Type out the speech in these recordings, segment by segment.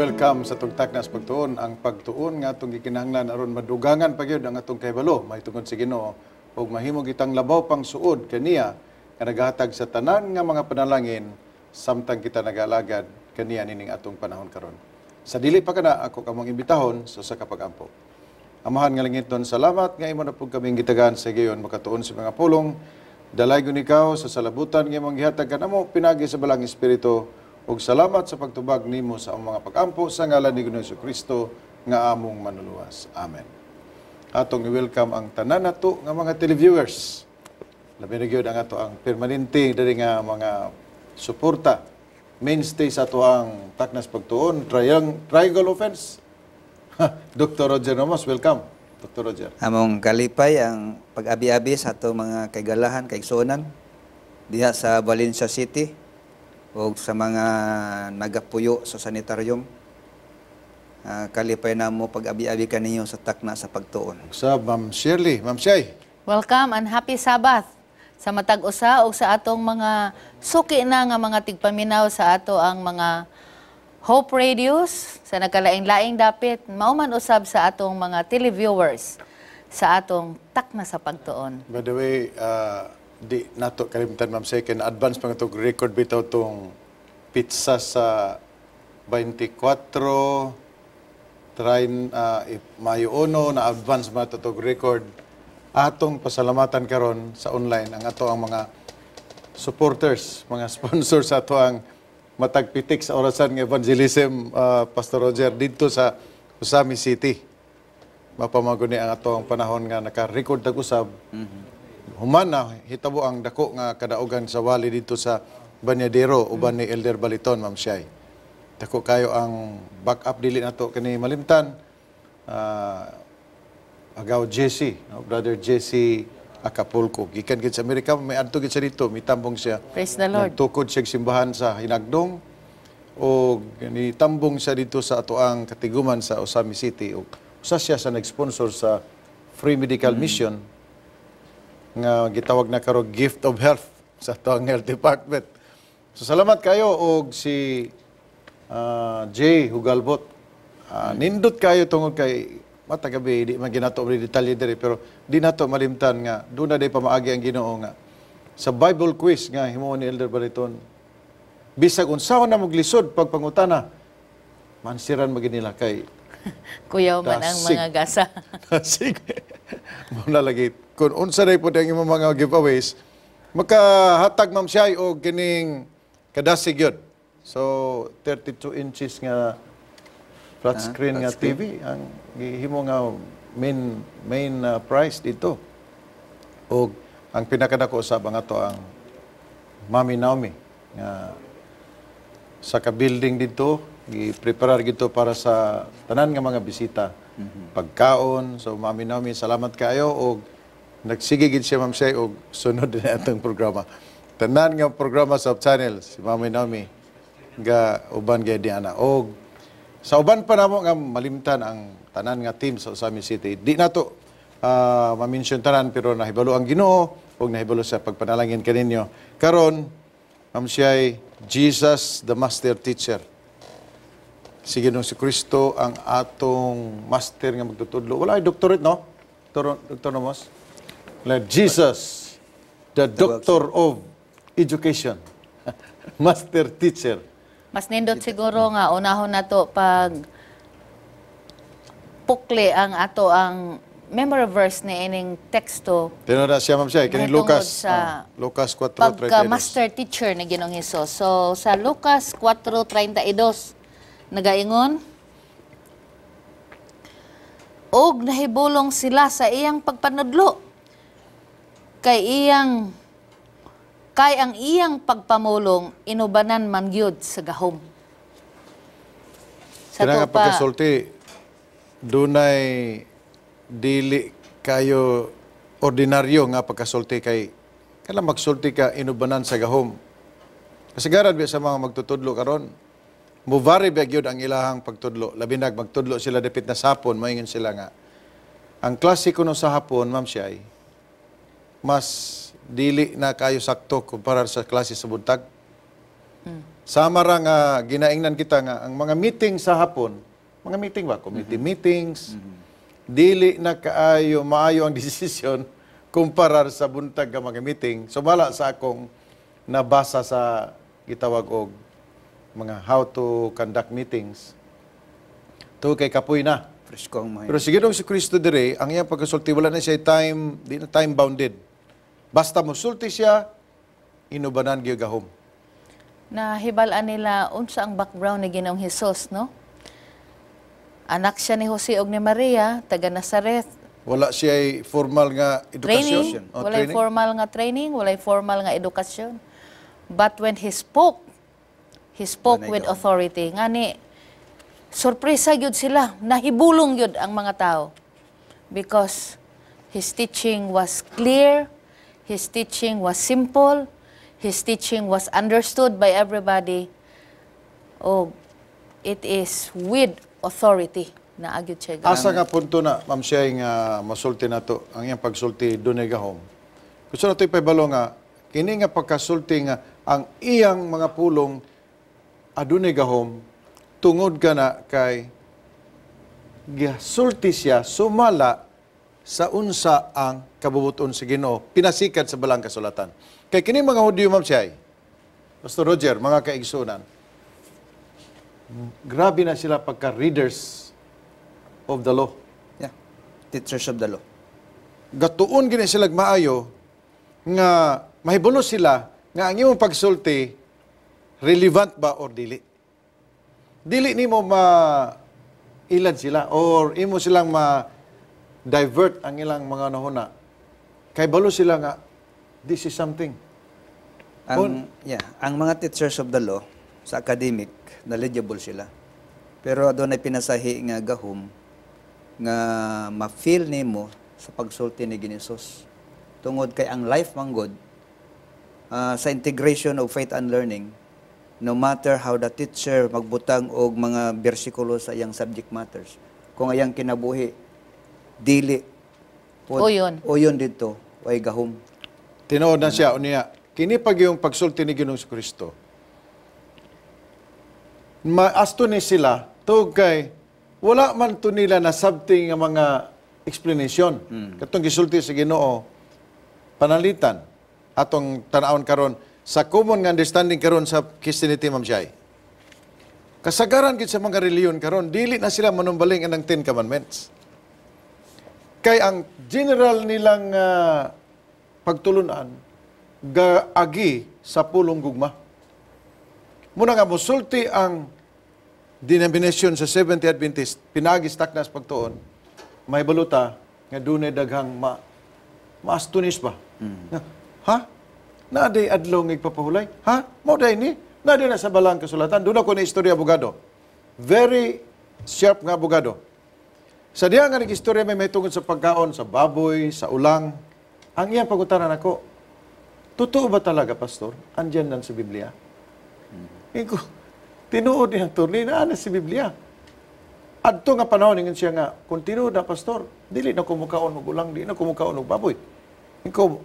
welcome sa itong taknas pagtuon. Ang pagtuon nga itong gikinahanglan aron madugangan pa gyud ang atong kahibalo. May tungod sa Ginoo ug mahimong itang labaw pang suod kaniya nga naghatag sa tanan nga mga panalangin samtang kita nag-alagad kaniya nining atong panahon karon. Sa dili pa kana ako kamong imbitahon sa pag-ampo. Amahan nga langiton, salamat nga imo na pud kaming gitagaan sa gayon makatuon sa mga pulong. Dalaygon ikaw sa salabutan nga imong gihatag kanamo pinagi sa balang espiritu. Ug salamat sa pagtubag nimo sa among mga pag-ampo sa ngalan ni Ginoong Kristo nga among manuluwas. Amen. Atong i-welcome ang tanan nato nga mga televiewers. Labi na gyud ang ato ang permanente diri nga mga suporta. Mainstay sa ato ang taknas pagtuon, triangle offense. Dr. Roger Ramos, welcome. Dr. Roger. Among kalipay ang pag-abi-abi sa ato mga kaigalahan, kaigsuonan diha sa Valencia City o sa mga nagapuyo sa sanitarium. Kalipay na mo pag-abi-abi kaninyo sa takna sa pagtuon. Sa Ma'am Shirley. Ma'am Shay. Welcome and happy Sabbath sa matag usa o sa atong mga suki na nga mga tigpaminaw sa ato ang mga Hope Radios sa nagkalaing-laing dapit mauman usab sa atong mga televiewers sa atong takna sa pagtuon. By the way, di nato kalimutan Ma'am Shay kay advance pa nga record bitaw tong pizza sa 24 Mayo 1 na advance ma to record. Atong pasalamatan karon sa online ang ato ang mga supporters, mga sponsors sa ato ang matagpitik sa orasan ng evangelism, Pastor Roger, dito sa Usami City. Mapamaguni ang ato ang panahon nga naka-record tag-usab. Human na, hitabo ang dako nga kadaugan sa wali dito sa Banyadero, uban ni Elder Baliton, Ma'am Shay. Dako kayo ang backup dili nato kani malimtan. Agaw Jesse, Brother Jesse Acapulco. Gikan gid sa Amerika, may adto gid sa dito, mitambong siya. Praise the Lord. Nagtukod siya simbahan sa Hinagdong o nitambong siya dito sa ato ang katiguman sa Usami City. O usa siya sa nag-sponsor sa Free Medical Mission nga gitawag na karo Gift of Health sa ato ang Health Department. So salamat kayo og si Jay Hugalbot. Nindot kayo tungod kay matagabi, di man ginato ang detalye diri, pero di nato malimtan nga doon na day pamaagi ang Ginoo nga sa Bible quiz nga himuon ni Elder Baliton. Bisag unsaon na maglisod pag pangutana, mansiran maginila kay Kuyaw man ang mga gasa. sige. Muna lagi. Kung unsa day po ang imong mga giveaways, makahatag Ma'am Shay og kining kadasig yun. So 32 inches nga flat screen nga TV ang gihimo nga main price dito. O ang pinakadako usab ang ato ang Mami Naomi nga sa ka-building dito gi-preparar gito para sa tanan nga mga bisita. Pagkaon, so Mami Naomi, salamat kayo og nagsige gid siya Ma'am Shay og sunod din atong programa. Tanan nga programa sa channel si Mami Naomi nga uban gyud ana og sa uban pa namo nga malimtan ang tanan nga team sa Usami City. Di nato ma-mention tanan pero nahibalo ang Ginoo ug nahibalo sa pagpanalangin kaninyo. Karon Ma'am Shay, Jesus the Master Teacher. Si Ginoong si Kristo ang atong master nga magtutudlo. Wala ay doctorate, no? Dr. Ramos? Jesus, the Doctor of Education. Master Teacher. Mas nindot siguro nga unahon nato pag pukli ang ato ang memory verse ni ining teksto. Tinora siya Ma'am Shay, kini Lucas, Lucas 4:32. Pagka master teacher ni Ginoong Hesus. So sa Lucas 4:32 nagaingon, og nahibulong sila sa iyang pagpanudlo kay ang iyang pagpamulong inubanan man gyud sa gahom. Sa Kaya nga pagkasulti, dunay dili kayo ordinaryo nga pagkasulti kay kailan magsulti ka inubanan sa gahom. Kasi garad sa mga magtutudlo karon, muvari ba gyud ang ilahang pagtudlo. Labi na magtudlo sila dapit na sapon, moingon sila nga. Ang klase kuno sa hapon, Ma'am Shay, mas dili na kayo sakto kumpara sa klase sa buntag. Sama ra nga ginaingnan kita nga ang mga meeting sa hapon, mga meeting ba, committee meetings, dili na kaayo maayo ang desisyon kumparar sa buntag nga mga meeting. Sumala sa akong nabasa sa gitawag og mga how to conduct meetings. To kay kapoy na. Presko ang mga Pero si Ginoong si Kristo dire, ang iyang pagkasulti wala na siya time, di na time bounded. Basta mosulti siya, inubanan gyud gahom. Nahibalaan nila unsa ang background ni Ginoong Hesus, no? Anak siya ni Jose ug ni Maria, taga Nazareth. Wala siya formal nga Training, edukasyon. O, walay formal nga training, walay formal nga edukasyon. But when he spoke with authority. Ngani, sorpresa gyud sila, nahibulong gyud ang mga tao. Because his teaching was clear, his teaching was simple, his teaching was understood by everybody. Oh, it is with authority na agyud siya. Asa nga punto na, ma'am siya nga masulti na to, ang iyang pagsulti dunay gahom. Gusto na ito'y paibalo nga, kini nga pagkasulti nga, ang iyang mga pulong adunay gahom, tungod ka na kay gisulti siya, sumala sa unsa ang kabubuton sa Ginoo, pinasikat sa balang kasulatan. Kay kini mga Hudyo, ma'am siya, Pastor Roger, mga kaigsunan, grabe na sila pagka-readers of the law. Yeah. Teachers of the law. Gatuon gini sila maayo nga mahibulo sila nga ang imong pagsulti relevant ba or dili. Dili nimo ilad sila or imo silang divert ang ilang mga nahuna. Kay balo sila nga this is something. Ang mga teachers of the law sa academic, knowledgeable sila. Pero doon ay pinasahi nga gahom nga ma-feel nimo sa pagsulti ni Ginisus. Tungod kay ang life manggod sa integration of faith and learning, no matter how the teacher magbutang og mga bersikulo sa iyang subject matters, kung ayang kinabuhi dili uyon dito way gahom. Tinuod na siya unya kini pag yung pagsulti ni Ginoong Kristo. Maasto ni sila tug kay wala man to nila na sabting nga mga explanation. Katong gisulti sa Ginoo panalitan atong tan-awon karon sa common nga understanding karon sa Christianity, ma'am Jai. Kasagaran gid sa mga reliyon karon dili na sila manumbaling ang 10 commandments. Kay ang general nilang pagtulunan gaagi sa pulong gugma. Muna nga mosulti ang denomination sa Seventh-day Adventist, pinagi-stak na sa pagtuon, may baluta nga dunay daghang maastunis ba? Ha? Naaday adlaw nga igpapahulay? Ha? Mao day ni? Naaday na sa balang kasulatan. Doon ako na istorya abogado. Very sharp nga abogado. Sa diha nga nag-istorya may tungod sa pagkaon, sa baboy, sa ulang. Ang iyang pagutaran ako, totoo ba talaga, Pastor? Andyan nan sa Biblia? Iko, tinuod niya ang turni na sa Biblia. Adto nga panahon ngin siya nga, kung tinuod na, Pastor, dili na kumukaon og ulang, dili na kumukaon og baboy. Iko,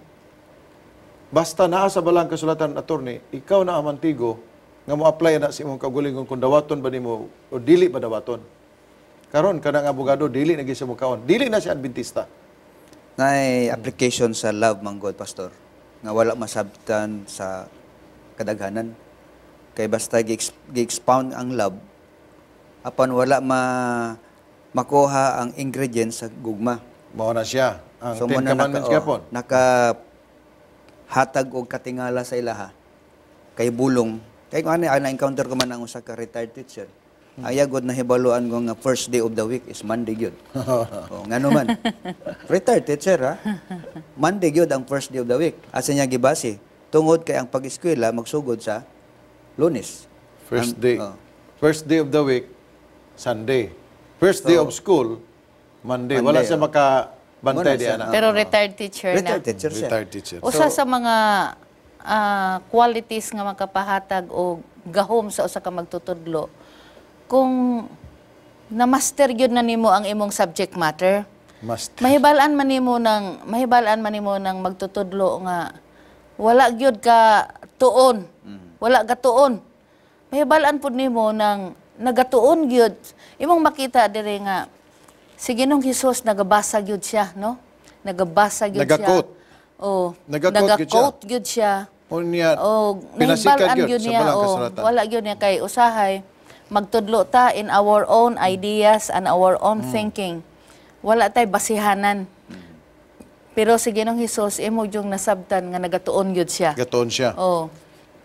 basta naa sa balang kasulatan attorney, ikaw na amantigo nga mo apply na sa imong kaugalingon kung dawaton ba nimo o dili ba dawaton. Karon kanang abogado dili na gyud siya mukaon. Dili na siya adventista. Nay application sa love manggod, Pastor, nga wala masabtan sa kadaghanan. Kay basta gi-expound ang love apan wala makuha ang ingredients sa gugma. Mao na siya ang So 10 commandments gapon. Hatag og katingala sa ilaha kay bulong kay kung ano na-encounter ko man ang usa ka retired teacher. Ayagod na hibaluan ko nga first day of the week is Monday gyud. Ngano man. Retired teacher ha. Monday gyud ang first day of the week. Asa niya gibase tungod kay ang pag-eskwela magsugod sa Lunes. First day of the week Sunday. First day of school Monday. Wala siya makabantay diyan. Pero retired teacher Retired na. teacher siya. Retired teacher. Usa sa mga qualities nga makapahatag o gahom sa usa ka magtutudlo, kung na-master gyud na nimo ang imong subject matter, mahibalaan man nimo ng magtutudlo nga wala gyud ka tuon. Wala ka tuon. mahibalaan pud nimo ng nagatuon gyud. Imong makita diri nga si Ginoong Hesus nagabasa gyud siya, no? Nagabasa gyud siya. Nagaquote. Oh, Nagaquote gyud siya. Unya, Oh, pinasikat nahibalaan yun gyud sa niya. balang Oh, kasulatan. wala gyud niya kay usahay magtudlo ta in our own ideas and our own thinking. Wala tay basihanan. Pero si Ginoong Hesus imo yung nasabtan nga nagatuon gyud siya. Gatoon siya. Oh.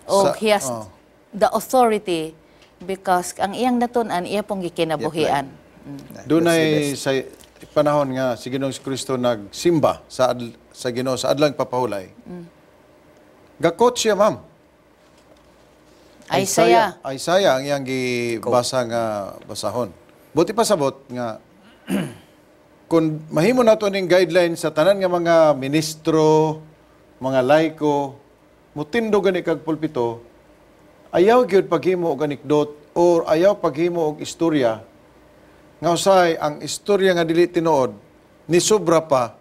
Oh, Sa- he has oh. the authority because ang iyang natun-an iya pong gikinabuhian. Doon ay sa panahon nga si Ginoong Kristo nagsimba sa Ginoo sa adlang papahulay. Gakot siya, ma'am. Isaiah. Isaiah ang iyang gibasa nga basahon. Buti pa sabot nga kung mahimo nato ning guideline sa tanan nga mga ministro, mga laiko, mutindo gani kag pulpito, ayaw gyud paghimo og anekdot or ayaw paghimo og istorya nga usay ang istorya nga dili tinuod ni sobra pa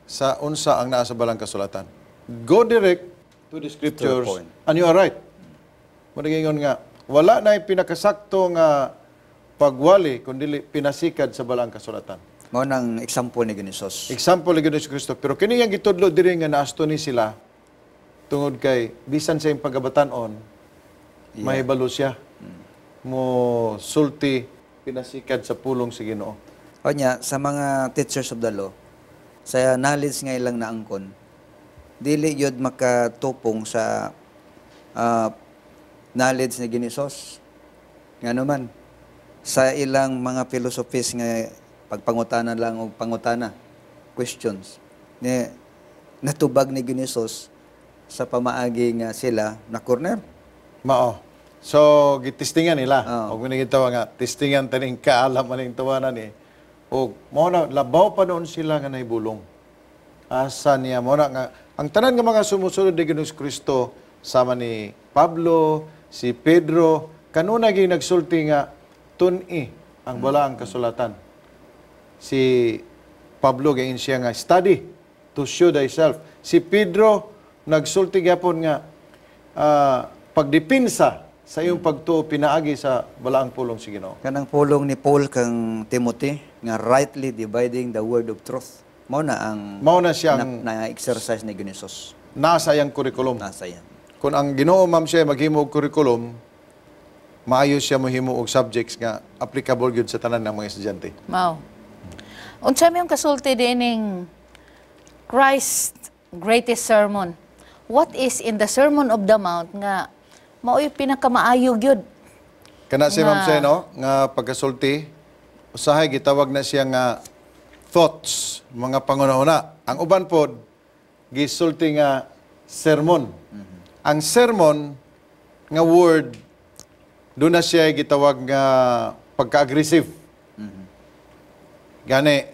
sa unsa ang naa sa balang kasulatan. Go direct to the scriptures point. and you are right. Madagingon nga wala na pinakasakto nga pagwali kundi pinasikad sa balang kasulatan. Mao nang example ni Ginoos. Example ni Ginoong Kristo. Pero kini yang gitudlo diri nga naasto ni sila tungod kay bisan sa iyang pagabatan-on, mahibalo siya. Mo sulti pinasikad sa pulong sa Ginoo. O nya, sa mga teachers of the law, sa knowledge nga ilang naangkon, dili yun makatupong sa knowledge ni Ginoos. Nga naman, sa ilang mga philosophies nga pagpangutana lang o pangutana, questions, ni natubag ni Ginoos sa pamaagi nga sila na corner. Mao. So gitistingan nila. Oo. Og minigitawa nga tistingan taning kaalam maning tawanan ni. Og mao na labaw pa noon sila nga nahibulong. Asa niya mo na nga ang tanan nga mga sumusunod ni Ginoong Kristo sama ni Pablo, si Pedro, kanuna gyud nagsulti nga tun-i ang balaang kasulatan. Si Pablo gayon siya nga study to show thyself. Si Pedro nagsulti gyapon nga pagdipinsa sa iyong pagtuo pinaagi sa balaang pulong si Ginoo. Kanang pulong ni Paul kang Timothy nga rightly dividing the word of truth. Mao na ang Mao na siyang na-exercise ni Ginoos. nasa iyang kurikulum. Nasa yan. Kung ang Ginoo ma'am siya maghimo og kurikulum, maayo siya mahimo og subjects nga applicable gyud sa tanan ng mga estudyante. Mao. Unsa may yung kasulti dining Christ greatest sermon? What is in the Sermon of the Mount nga mao'y pinakamaayo gyud? Kana si Nga- ma'am siya no nga pagkasulti usahay gitawag na siya nga thoughts, mga pangunahuna. Ang uban pod gisulti nga sermon. Ang sermon nga word doon na siya gitawag nga pagka-aggressive. Gani,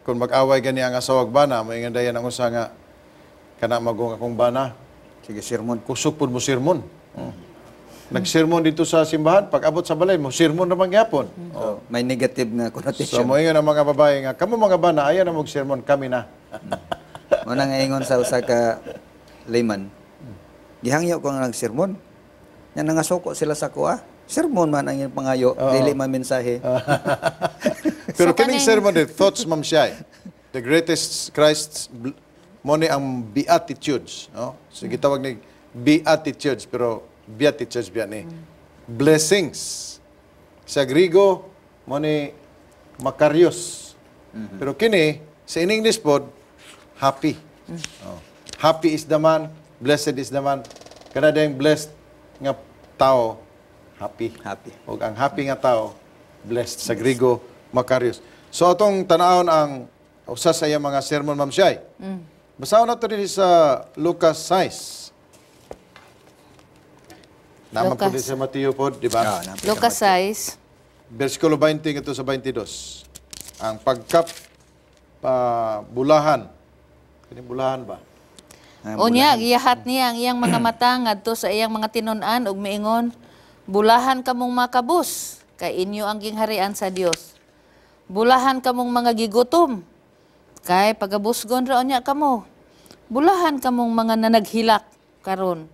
kung mag-away gani ang asawag bana, may nga dayan ang usa nga kana magong akong bana, Sige, sermon. kusog pud mo sermon. Nagsermon dito sa simbahan, pag abot sa balay mo, sermon naman gyapon. So, may negative nga So connotation. mo ingon ang mga babae nga, kamo mga bana, ayan na mag-sermon, kami na. Mao na nga ingon sa usa ka layman. Gihangyo ko nga nagsermon. Nya nangasuko sila sa kuha. Sermon man ang iyong pangayo, dili man mensahe. Pero So, kining kaning- sermon, the thoughts, ma'am siya, the greatest Christ's, mo ni ang beatitudes. No? So gitawag ni beatitudes, pero beatitudes biya ni. Blessings. Sa Grigo, mo ni makarios. Pero kini, sa in English pod, happy. Oh. Happy is the man, blessed is the man. Kana dayang blessed nga tao, happy. Happy. O ang happy nga tao, blessed. Sa Grigo, makarios. So atong tanawon ang usa sa iyang mga sermon, ma'am Shay. Basahon nato din sa Lucas 6. Naman po Lucas. din sa Mateo po, di ba? Lucas 6. Versikulo 20 ito sa 22. Ang pagkap bulahan. Kini bulahan ba? Unya, giyahat niya ang iyang mga mata ngadto sa iyang mga tinun-an ug miingon, bulahan kamong makabus, kay inyo ang gingharian sa Dios. Bulahan kamong mga gigutom, kay pagabusgon ra unya kamo. Bulahan kamong mga nanaghilak karon,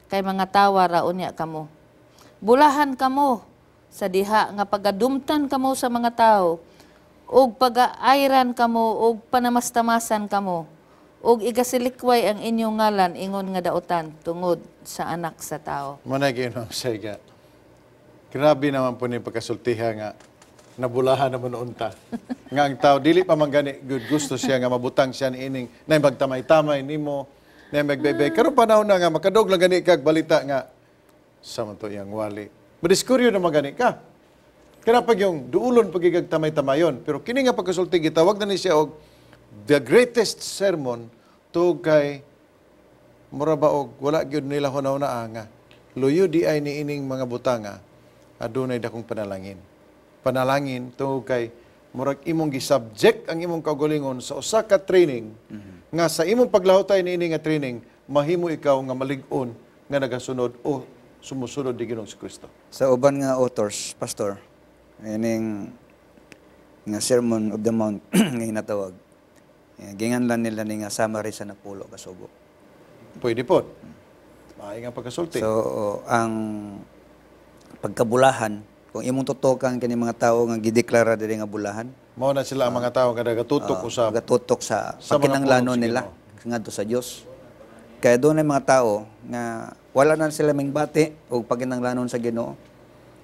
kay mga tawa ra unya kamo. bulahan kamo sa diha nga pagadumtan kamo sa mga tao, ug pagaayran kamo ug panamastamasan kamo, ug igasilikway ang inyong ngalan ingon nga daotan tungod sa anak sa tao. Manay Ma'am Shay nga. Grabe naman po ni pagkasultiha nga nabulahan naman unta. Nga ang tao, dili pa man gani, good gusto siya nga mabutang siya ni ining, na magtamay-tamay nimo, na magbebe. Karon panahon na nga, makadog lang gani kag balita nga, sa man to iyang wali. Madiskuryo na magani ka. Kaya pag yung duulon pagigag tamay-tamayon. Pero kini nga pagkasulti, gitawag na ni siya og the greatest sermon to kay mura ba og wala gyud nila hunaw na nga. Luyo di ay ni ining mga butanga, adunay dakong panalangin. Panalangin to kay murag imong gi-subject ang imong kaugalingon sa usa ka training nga sa imong paglahutay niini nga training mahimo ikaw nga malig-on nga nagasunod o sumusunod di Ginoong Kristo. Sa uban nga authors, pastor, ining nga Sermon of the Mount nga hinatawag. Ginganlan nila ni nga summary sa napulo ka sugo. Pwede po. Maayo nga pagkasulti. So ang pagkabulahan, kung imong tutukan kani mga tao nga gideklara diri nga bulahan, Mao na sila ang mga tao nga nagatutok usab gatutok sa sa mga pagkinanglanon pulong sa nila ngadto sa Dios. Kaya doon ay mga tao nga wala na sila mingbati og pagkinanglanon sa Ginoo.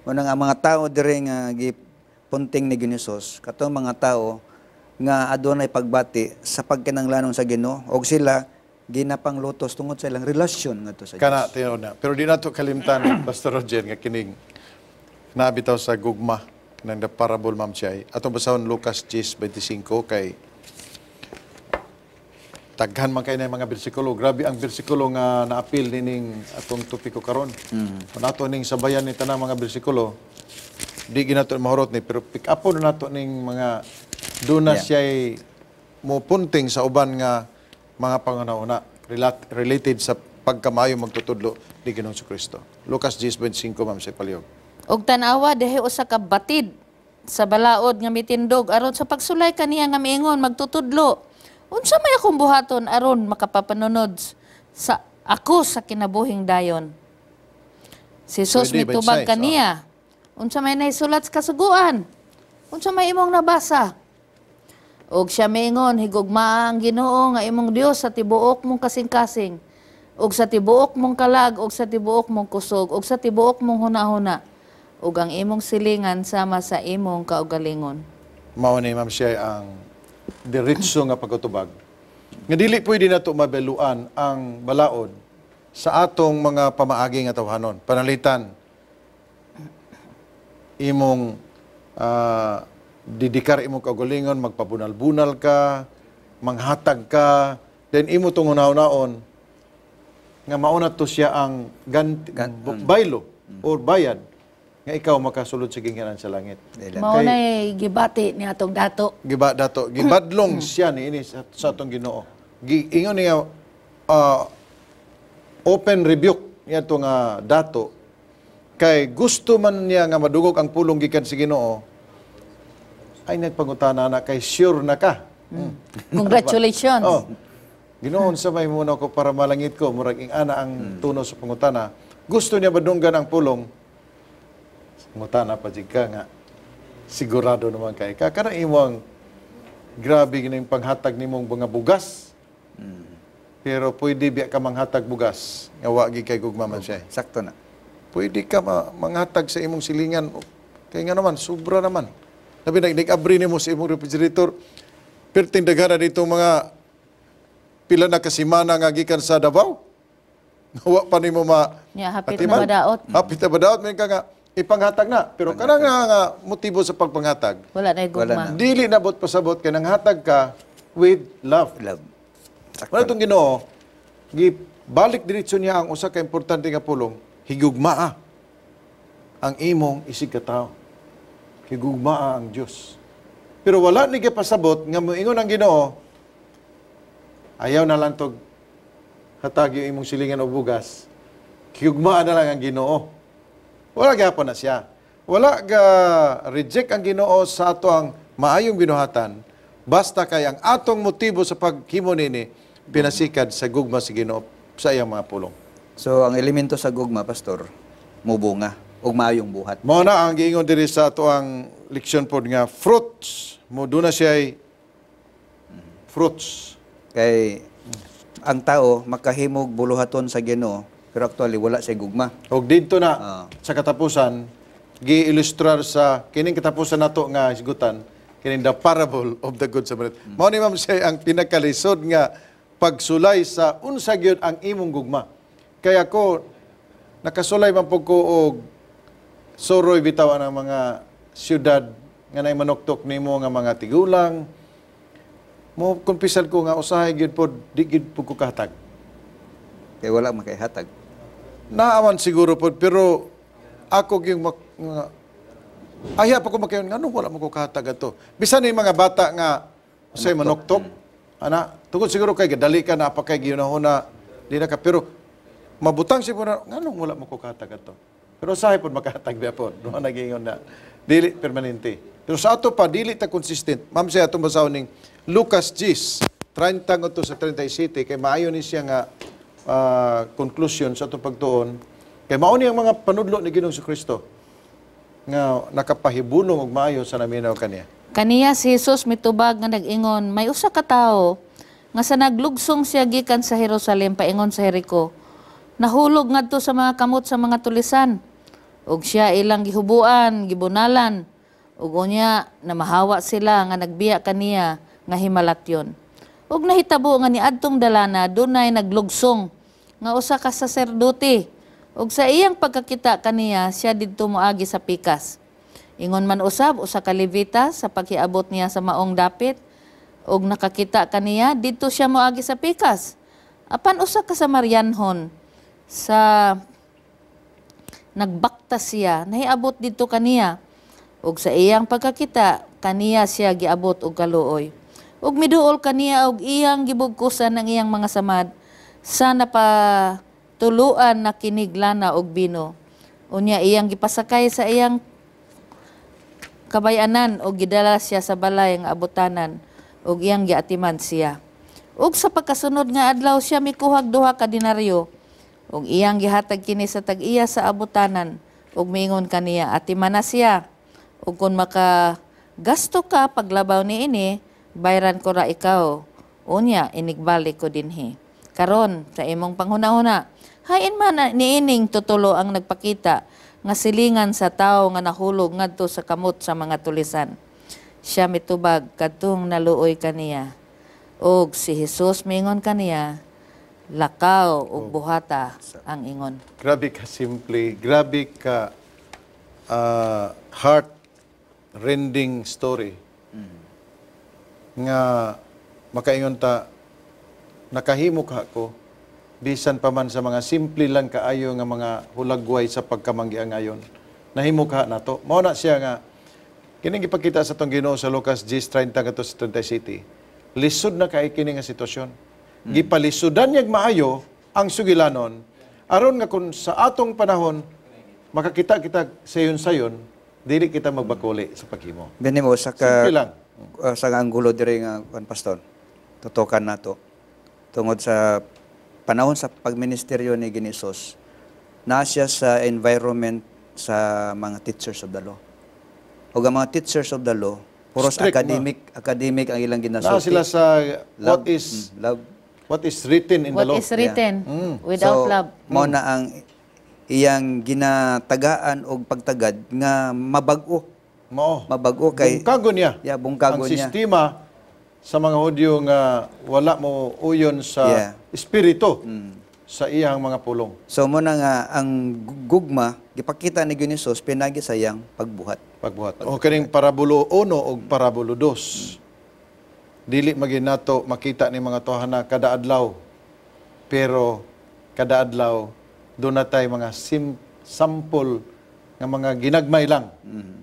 Una nga mga tao diri nga gipunting ni Ginoos, katong mga tao nga adunay pagbati sa pagkinanglanon sa Ginoo og sila ginapanglutos tungod sa ilang relasyon ngadto sa Dios. kana tiyo na. Pero di nato kalimtan Pastor Roger nga kining nabitaw sa gugma ng the parable Ma'am Chay. Atong basahon Lucas 10:25 kay taghan man kay na mga bersikulo. Grabe ang bersikulo nga naapil nining atong topiko karon. Nato ning sabayan ni tanang mga bersikulo. Di ginato mahurot ni pero pick up na nato ning mga duna siya'y mupunting sa uban nga mga pangunauna related sa pagkamayo magtutudlo ni Ginoong Kristo. Lucas 10:25 Ma'am Chay Paliog. Og tanawa dehi usa ka batid sa balaod nga mitindog aron sa pagsulay kaniya nga miingon magtutudlo. Unsa may akong buhaton aron makapapanunod sa ako sa kinabuhing dayon. Si Jesus Pwede, mitubag bite size, kaniya. Unsa may naisulat sa kasuguan? Unsa may imong nabasa? Og siya miingon higugma ang Ginoo nga imong Dios sa tibuok mong kasing-kasing, og sa tibuok mong kalag, og sa tibuok mong kusog, og sa tibuok mong hunahuna, ug ang imong silingan sama sa imong kaugalingon. Mao ni Ma'am Chay ang diretso nga pagkatubag. Nga dili pwede nato mabeluan ang balaod sa atong mga pamaagi nga tawhanon. Panalitan imong didikar imong kaugalingon, magpabunal-bunal ka, manghatag ka, then imo tong hunahon nga mauna to siya ang baylo or bayad nga ikaw makasulod sa ginganan sa langit. Mao nay gibati ni atong dato. Gibadlong siya ni ini sa atong Ginoo. Ingon niya open rebuke niya to nga dato kay gusto man niya nga madugog ang pulong gikan sa Ginoo. Ay nagpangutana na kay sure na ka. Congratulations. Oh. Ginoon sa may muna ko para malangit ko murag ing ana ang tuno sa pangutana. Gusto niya badunggan ang pulong. Mutana pa jika nga sigurado naman kay ka kana imong grabe gining panghatag nimong mga bugas. Pero pwede biya ka manghatag bugas nga wa gi kay gugma man siya. Sakto na. Pwede ka manghatag sa imong silingan kay nga naman sobra naman. Labi nag-abri nimo sa imong refrigerator perting daghana dito mga pila na kasimana nga gikan sa Davao. Wa pa nimo Hapit atiman. na madaot. Hapit na madaot may ka nga ipanghatag na. Pero kanang nga motibo sa pagpanghatag, Wala na Wala gugma. na. dili nabot pasabot kay nang hatag ka with love. Love. Sakto. Wala itong Ginoo, balik diretso niya ang usa ka importante nga pulong, higugmaa ang imong isig katao. Higugmaa ang Dios. Pero wala ni pasabot nga moingon ang Ginoo, ayaw na lang tog hatag yung imong silingan o bugas. Higugmaa na lang ang Ginoo. Wala gyapon na siya. Wala ga reject ang Ginoo sa ato ang maayong binuhatan. Basta kay ang atong motibo sa paghimo nini pinasikad sa gugma sa Ginoo sa iyang mga pulong. So ang elemento sa gugma, pastor, mubunga. ug maayong buhat. Mao na ang giingon diri sa ato ang leksyon pod nga fruits. Mo doon na siya fruits. Kay ang tao makahimog buluhaton sa Ginoo pero actually wala siya gugma. Og didto na sa katapusan gi-ilustrar sa kining katapusan nato nga hisgutan kining the parable of the good Samaritan. Mao ni ma'am siya ang pinakalisod nga pagsulay sa unsa gyud ang imong gugma. Kaya ko nakasulay man pud ko og soroy bitaw ang mga syudad nga nay manuktok nimo nga mga tigulang. Mo kumpisan ko nga usahay gyud pod di gyud pud ko kahatag. Kay wala makaihatag. Naaman siguro pod pero ako gyud aya pa ko makayon ngano wala mo ko kahatag ato. Bisan ni mga bata nga say manuktok ana tungod siguro kay dali ka na pa kay ginahuna di na ka pero mabutang siguro nganong wala mo ko kahatag ato. Pero usahay pod makahatag dia pod. No nagingon na dili permanente. Pero sa ato pa dili ta consistent. Ma'am siya atong basahon ning Lucas 10 30 ngadto sa 37 kay maayo ni siya nga conclusion sa atong pagtuon. Kay mao ni ang mga panudlo ni Ginoong Kristo nga nakapahibulong og maayo sa naminaw kaniya. Kaniya si Jesus mitubag nga nag-ingon, may usa ka tawo nga sa naglugsong siya gikan sa Jerusalem paingon sa Jericho. Nahulog ngadto sa mga kamot sa mga tulisan. Ug siya ilang gihubuan, gibunalan. Ug unya namahawa sila nga nagbiya kaniya nga himalatyon. Ug nahitabo nga niadtong dalana dunay naglugsong nga usa ka saserdote. Ug sa iyang pagkakita kaniya siya didto moagi sa pikas. Ingon man usab usa ka Levita sa paghiabot niya sa maong dapit ug nakakita kaniya didto siya moagi sa pikas. Apan usa ka Samarianhon sa nagbakta siya nahiabot didto kaniya ug sa iyang pagkakita kaniya siya giabot og kaluoy. Ug miduol kaniya og iyang gibugkusan ang iyang mga samad sa napatuluan na kiniglana og bino. Unya iyang gipasakay sa iyang kabayanan o gidala siya sa balay nga abutanan ug iyang giatiman siya. Ug sa pagkasunod nga adlaw siya mikuhag 2 ka denaryo ug iyang gihatag kini sa tag-iya sa abutanan ug miingon kaniya atiman na siya ug kun maka gasto ka paglabaw niini bayran ko ra ikaw unya inigbalik ko dinhi. Karon sa imong panghuna-huna hain man niining tutulo ang nagpakita nga silingan sa tao nga nahulog ngadto sa kamot sa mga tulisan. Siya mitubag kadtong naluoy kaniya. Og si Jesus mingon kaniya, lakaw ug buhata ang ingon. Grabe ka simple, grabe ka heart-rending story. Nga makaingon ta nakahimo ka ko bisan pa man sa mga simple lang kaayo nga mga hulagway sa pagkamanggiang ayon. Nahimo ka na to. Mao na siya nga kining gipakita sa tong Ginoo sa Lucas 10:30 kadto sa 37. Lisod na kay kini nga sitwasyon. Gipalisudan niyag maayo ang sugilanon aron nga kun sa atong panahon makakita kita sayon-sayon dili kita magbakuli sa paghimo. Gani mo sa Simple lang. sa anggulo diri nga pastor. Tutukan nato. Tungod sa panahon sa pagministeryo ni Ginisos, na siya sa environment sa mga teachers of the law. O ang mga teachers of the law, puros Strict, academic ang ilang Na ginasulti. sila sa Love, what is written in the What law. is written without love. Mao na ang iyang ginatagaan og pagtagad nga mabag-o. Mao. Mabag-o kay Bungkago niya. bungkago ang niya. sistema sa mga Hudyo nga wala mo uyon sa espiritu sa iyang mga pulong. So mo na nga ang gugma gipakita ni Ginisos pinagi sayang pagbuhat. Pagbuhat. O kaning parabulo 1 o parabulo 2. Dili maginato makita ni mga tohana kada adlaw. Pero kada adlaw doon na tayo mga sample nga mga ginagmay lang.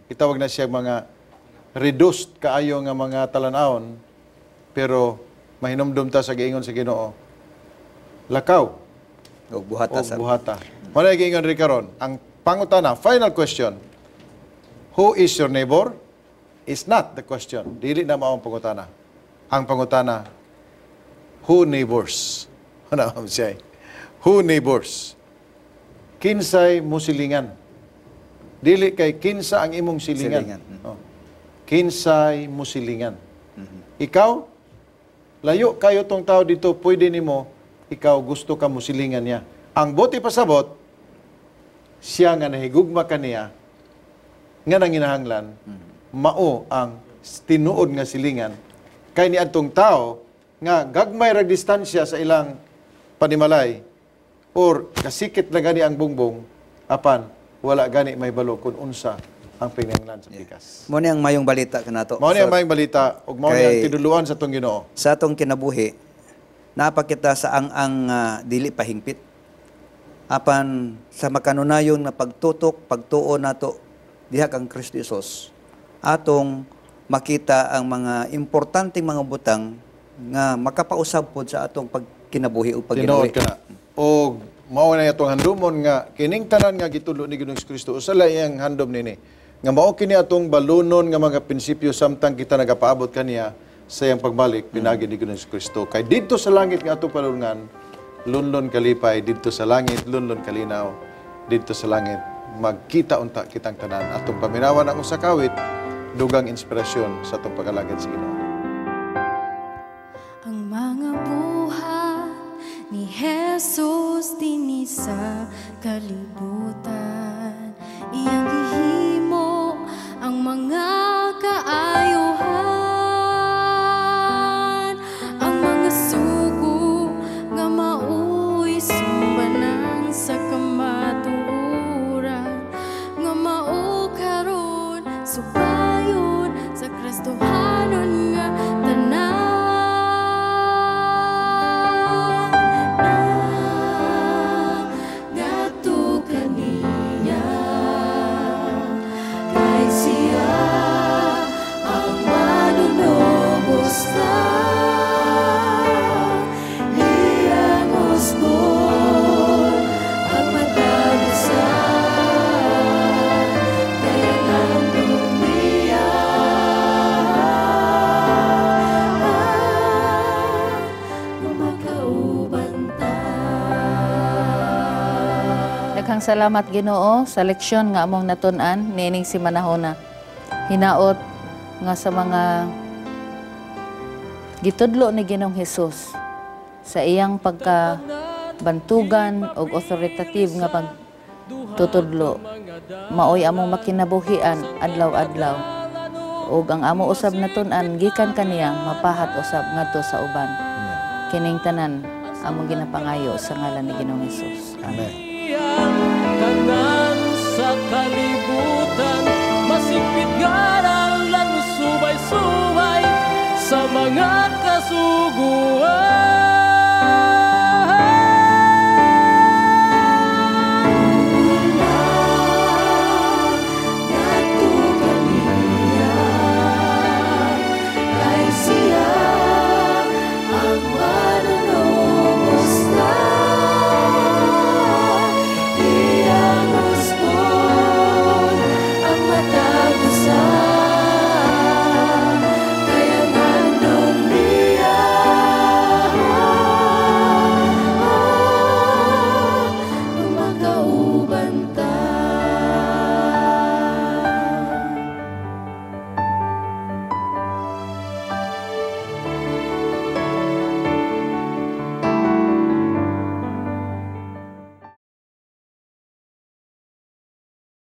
Itawag na siya mga reduced kaayo nga mga talan-aon. Pero mahinumdum ta sa giingon sa Ginoo. Lakaw Og buhata o sa buhata. Muna giingon rin karon. Ang pangutana, final question. Who is your neighbor? Is not the question. Dili na mao ang pangutana. Ang pangutana, who neighbors? Ano ang siya? Who neighbors? Kinsay musilingan? Dili kay kinsa ang imong silingan. Silingan. Oh. Kinsay mo silingan. Ikaw, layo kayo tong tao dito, pwede nimo, ikaw gusto ka mo silingan niya. Ang buti pasabot, siya nga nahigugma kaniya, nga nanginahanglan, mao ang tinuod nga silingan, kay ni adtong tao, nga gagmay rag distansya sa ilang panimalay, or kasikit na gani ang bungbong, apan, wala gani may balo kung unsa ang pinanglan sa pikas. Mo ni ang mayong balita kanato. Mao ni ang mayong balita, ug mao ni ang Kay- tinuluan sa tong Ginoo. Sa atong kinabuhi, napakita sa ang dili pahingpit. Apan sa makanunayon na pagtutok, pagtuo nato diha kang Kristo Jesus, atong makita ang mga importanteng mga butang nga makapausab pod sa atong pagkinabuhi o Tinuod pagkinabuhi. ka na. O mao na itong handumon nga kining tanan nga gitulo ni Ginoong Kristo usa lang iyang handom nini nga mao kini atong balunon nga mga prinsipyo samtang kita nagapaabot kaniya sa iyang pagbalik pinagi ni Ginoong Kristo kay didto sa langit nga atong palungan lunlon kalipay didto sa langit lunlon kalinaw didto sa langit magkita unta kitang tanan atong paminawan ang usa ka awit dugang inspirasyon sa atong pag-alagad sa Ginoo. Ang mga buhat ni Jesus dinhi sa kalibutan, iyang gihimo ang mga kaayuhan, ang mga sugo nga mao'y sumbanan sa kamatuoran, nga mao karon subayon sa Kristohanon nga tanan. Ngadto kaniya kay siya ang manunubos na iyang usbon ang matagusan kaya nandun niya makaubantay. Daghang salamat Ginoo sa leksyon nga among natun-an niining si manahona. Hinaot nga sa mga gitudlo ni Ginoong Hesus sa iyang pagkabantugan og authoritative nga pagtutudlo maoy among makinabuhian adlaw-adlaw ug ang amo usab natun-an gikan kaniya mapahat usab ngadto sa uban. Kining tanan among ginapangayo sa ngalan ni Ginoong Hesus. Amen. Tanan sa kalibutan, masipit garal lang subay-subay sa mga kasuguan.